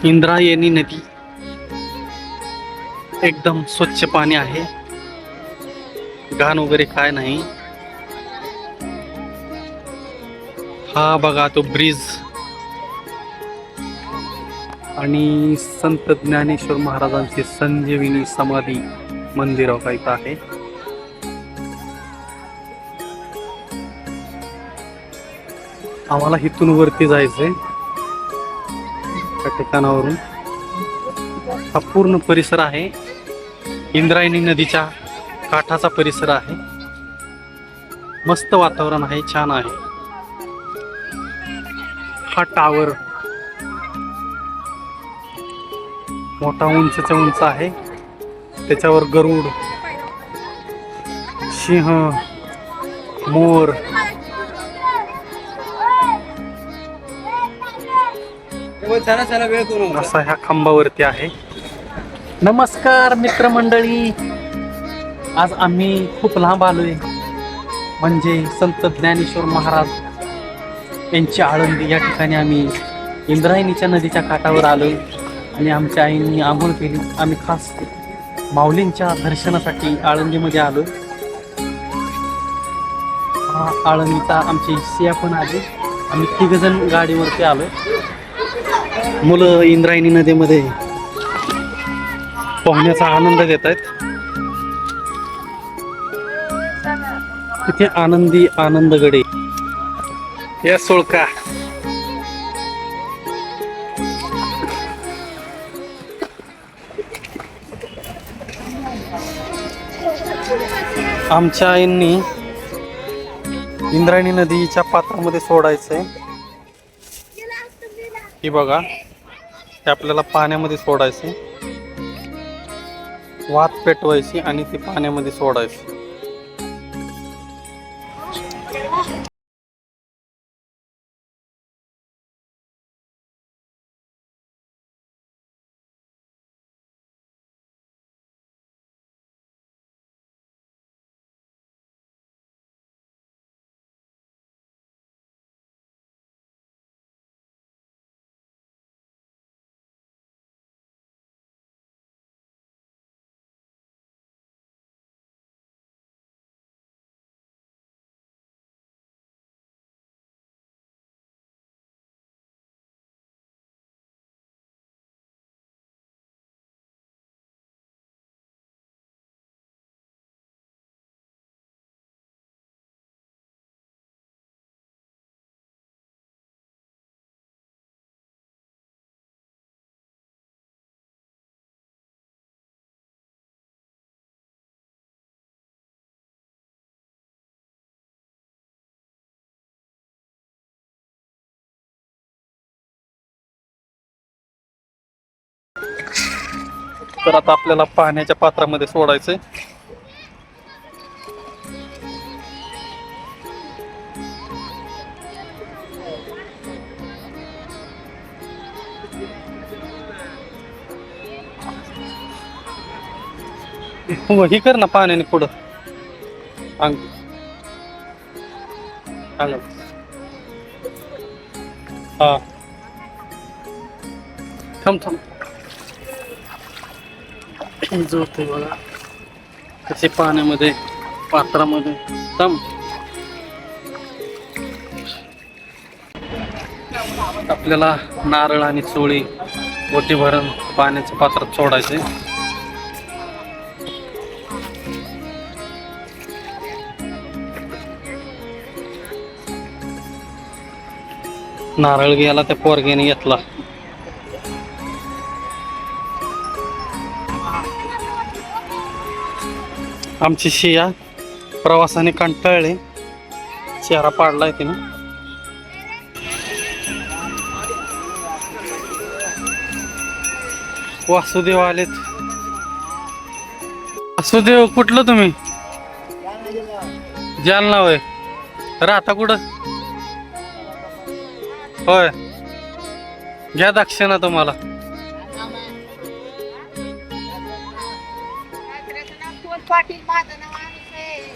इंद्रायणी नदी एकदम स्वच्छ पाणी आहे, घाण वगैरे काय नाही. हा बघा तो ब्रिज आणि संत ज्ञानेश्वर महाराजांचे संजीवनी समाधी मंदिर इथं आहे. आम्हाला इथून वरती जायचंय. त्या ठिकाणावरून हा पूर्ण परिसर आहे, इंद्रायणी नदीच्या काठाचा परिसर आहे. मस्त वातावरण आहे, छान आहे. हा टावर मोठा उंचच्या उंच आहे, त्याच्यावर गरुड, सिंह, मोर असा ह्या खांबावरती आहे. नमस्कार मित्रमंडळी, आज आम्ही खूप लांब आलोय, म्हणजे संत ज्ञानेश्वर महाराज यांची आळंदी या ठिकाणी आम्ही इंद्रायणीच्या नदीच्या काठावर आलोय आणि आमच्या आईंनी आंघोळ केली. आम्ही खास माऊलींच्या दर्शनासाठी आळंदीमध्ये आलोय. हा आळंदीचा आमची सिया पण आली. आम्ही 3 जण गाडीवरती आलोय. मुलं इंद्रायणी नदीमध्ये पोहण्याचा आनंद घेत आहेत. तिथे आनंदी आनंदगडे या सोळका आमच्या आईंनी इंद्रायणी नदीच्या पात्रामध्ये सोडायचंय. ही बघा, ते आपल्याला पाण्यामध्ये सोडायचे, वात पेटवायची आणि ती पाण्यामध्ये सोडायची. तर आता आपल्याला पाण्याच्या पात्रामध्ये सोडायचंय. हो, ही कर ना पाण्याने पुढं अंग हा थांब थांब. जो होते बघा त्याचे पाण्यामध्ये पात्रामध्ये थांब. आपल्याला नारळ आणि चोळी ओटी भरून पाण्याच्या पात्रात सोडायचे. नारळ घ्यायला त्या पोरग्याने घेतला. आमची शिया प्रवासाने कंटाळले, चेहरा पाडलाय तिने. वासुदेव आलेत. वासुदेव कुठलं तुम्ही? जालना होय. राहता कुठं? होय, घ्या दक्षिणा तुम्हाला. पाटील माझं नाव आहे.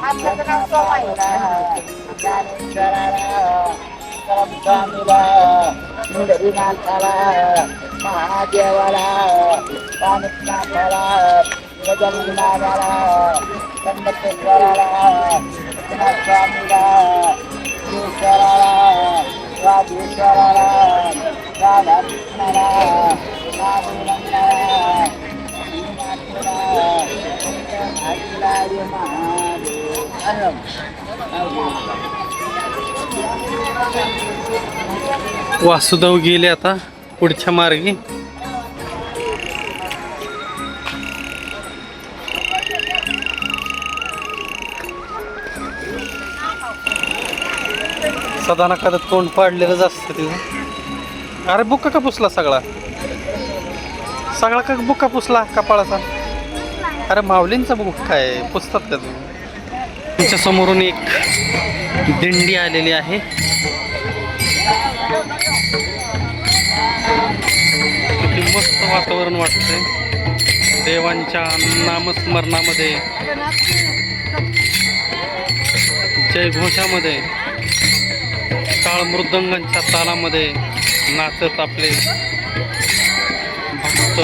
आपलं नाव ज्ञानेश्वराला परमस्वामीला मुंडरीनाथाला महादेवाला कानिकनाथाला गजाननाला कन्नकेश्वराला स्वामीला ईश्वराला वागीश्वराला राधाकृष्णाला नागरंगाला वासुदेव गेले आता पुढच्या मार्गी. सदा ना कदा तोंड पाडलेलंच असतं तिथं. अरे बुक्का का पुसला सगळा सगळा का बुक्का पुसला कपाळाचा? अरे माऊलींचा बुक्का आहे, पुसतात का तुम्ही? तुमच्या समोरून एक दिंडी आलेली आहे. किती मस्त वातावरण वाटतंय देवांच्या नामस्मरणामध्ये, जयघोषामध्ये, टाळ मृदंगांच्या तालामध्ये नाचत आपले भक्त.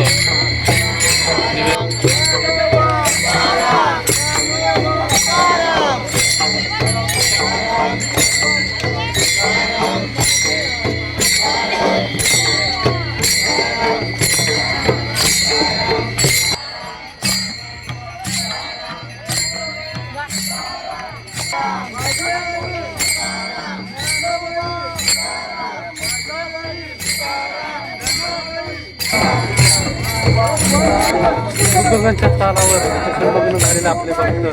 मृदंगांच्या तालावर लग्न झालेले आपले भक्त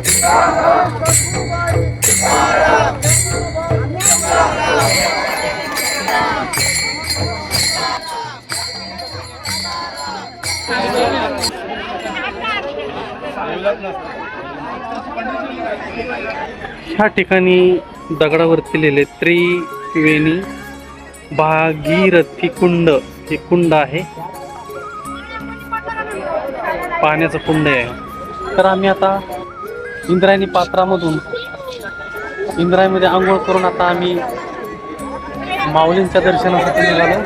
ह्या ठिकाणी दगडावरती लिहिले त्रिवेणी भागीरथी कुंड. हे कुंड आहे, पाण्याचं कुंड आहे. तर आम्ही आता इंद्रायणी पात्रामधून इंद्रायणीमध्ये आंघोळ करून आता आम्ही माऊलींच्या दर्शनासाठी निघालो.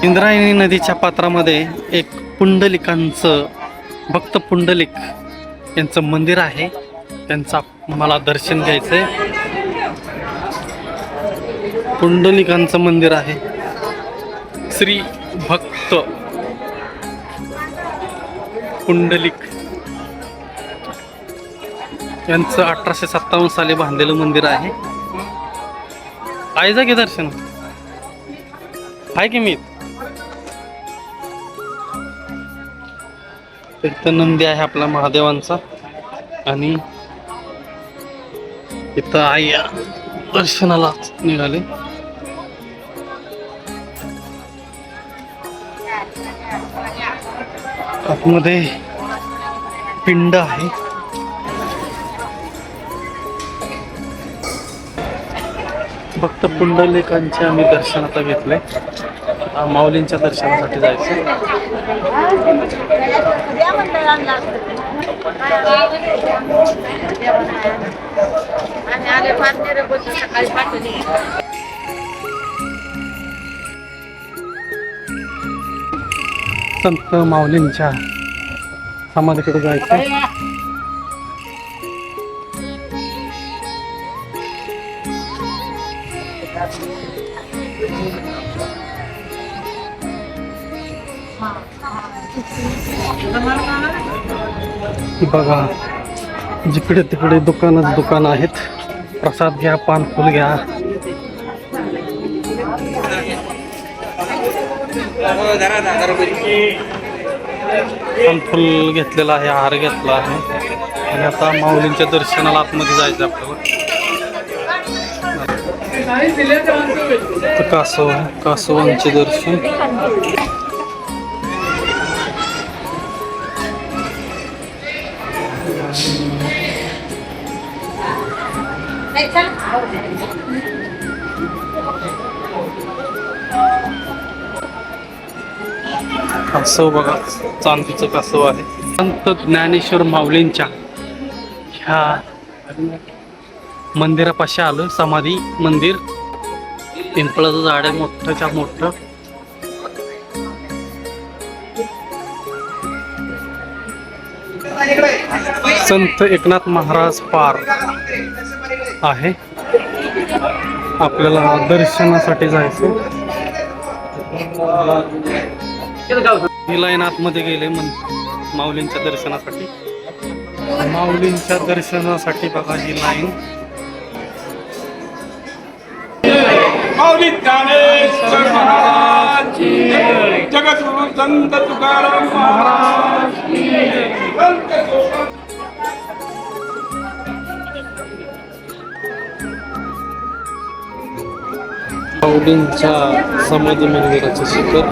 इंद्रायणी नदीच्या पात्रामध्ये एक पुंडलिकांचं भक्त पुंडलिक यांचं मंदिर आहे. त्यांचा मला दर्शन घ्यायचंय. पुंडलिकांचं मंदिर आहे. श्री भक्त पुंडलिक यांचं 1857 साली बांधलेलं मंदिर आहे. आयजा घे दर्शन आहे की मी. इथं नंदी आहे आपला महादेवांचा आणि इथं आई दर्शनाला निघाले. आतमध्ये पिंड आहे. भक्त पुंडलिकांचे आम्ही दर्शन आता घेतले. माऊलींच्या दर्शनासाठी जायचं. संत माऊलींच्या समाधीकडे जायचं. बघा जिकडे तिकडे दुकान आहेत. प्रसाद घ्या, पानफुल घ्या. पानफुल घेतलेला आहे, हार घेतला आहे आणि आता माऊलींच्या दर्शनाला आतमध्ये जायचं आपल्याला. कासव आहे, कासवांचे दर्शन. कासव बघा, चांदीचं कासव आहे. संत ज्ञानेश्वर माऊलींच्या ह्या मंदिरापाशी आलो. समाधी मंदिर, पिंपळाचं झाड आहे मोठंच्या मोठं. संत एकनाथ महाराज पार्क आहे. आपल्याला दर्शनासाठी जायचं. ही लाईन आतमध्ये गेले माऊलींच्या दर्शनासाठी. माऊलींच्या दर्शनासाठी बघा ही लाईन. माऊली ज्ञानेश्वर महाराज की जय. जगद्गुरु संत तुकाराम महाराज की जय. संत तुकाराम. माऊलींच्या समाधी मंदिराचे शिखर.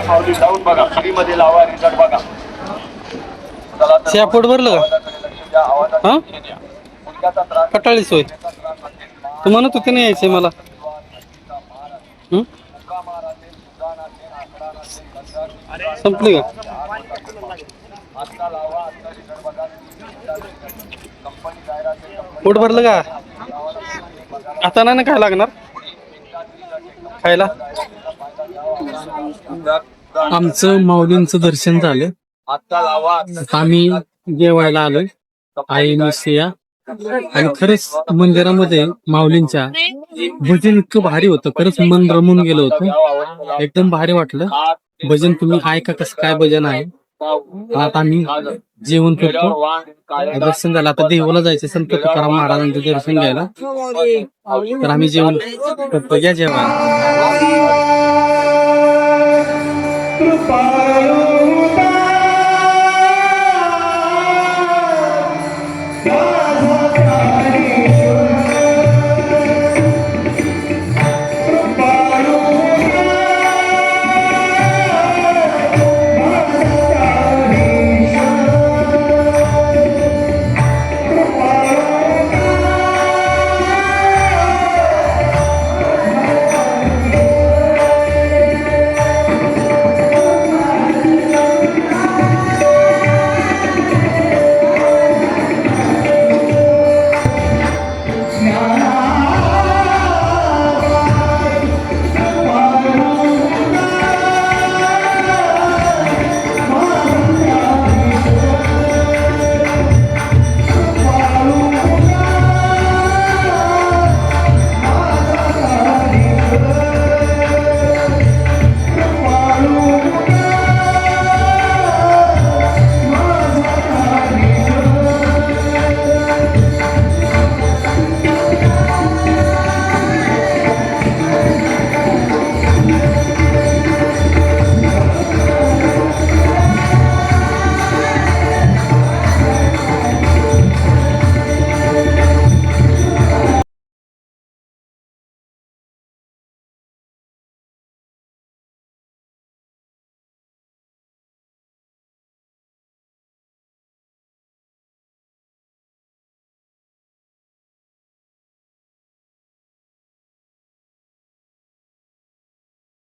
माऊली जाऊन बघा, फ्रीमध्ये लावा, रिझल्ट बघा. पोट भरलं का? हा कटाळी सोय. तू म्हणत होते नाही यायचे मला. संपली का? पोट भरलं का? आता नाही ना काय लागणार खायला. आमचं माऊलींचं दर्शन झालं. आता आम्ही जेवायला आलोय आई मिसिया. आणि खरंच मंदिरामध्ये माऊलींच्या भजन इतकं भारी होतं. खरंच मन रमून गेलं होतं. एकदम भारी वाटलं. भजन तुम्ही ऐका कसं काय भजन आहे. आता आम्ही जेवण करतो. दर्शन झालं. आता देवाला जायचं संत तुकाराम महाराजांचं दर्शन घ्यायला. तर आम्ही जेवण करतो. या जेवायला.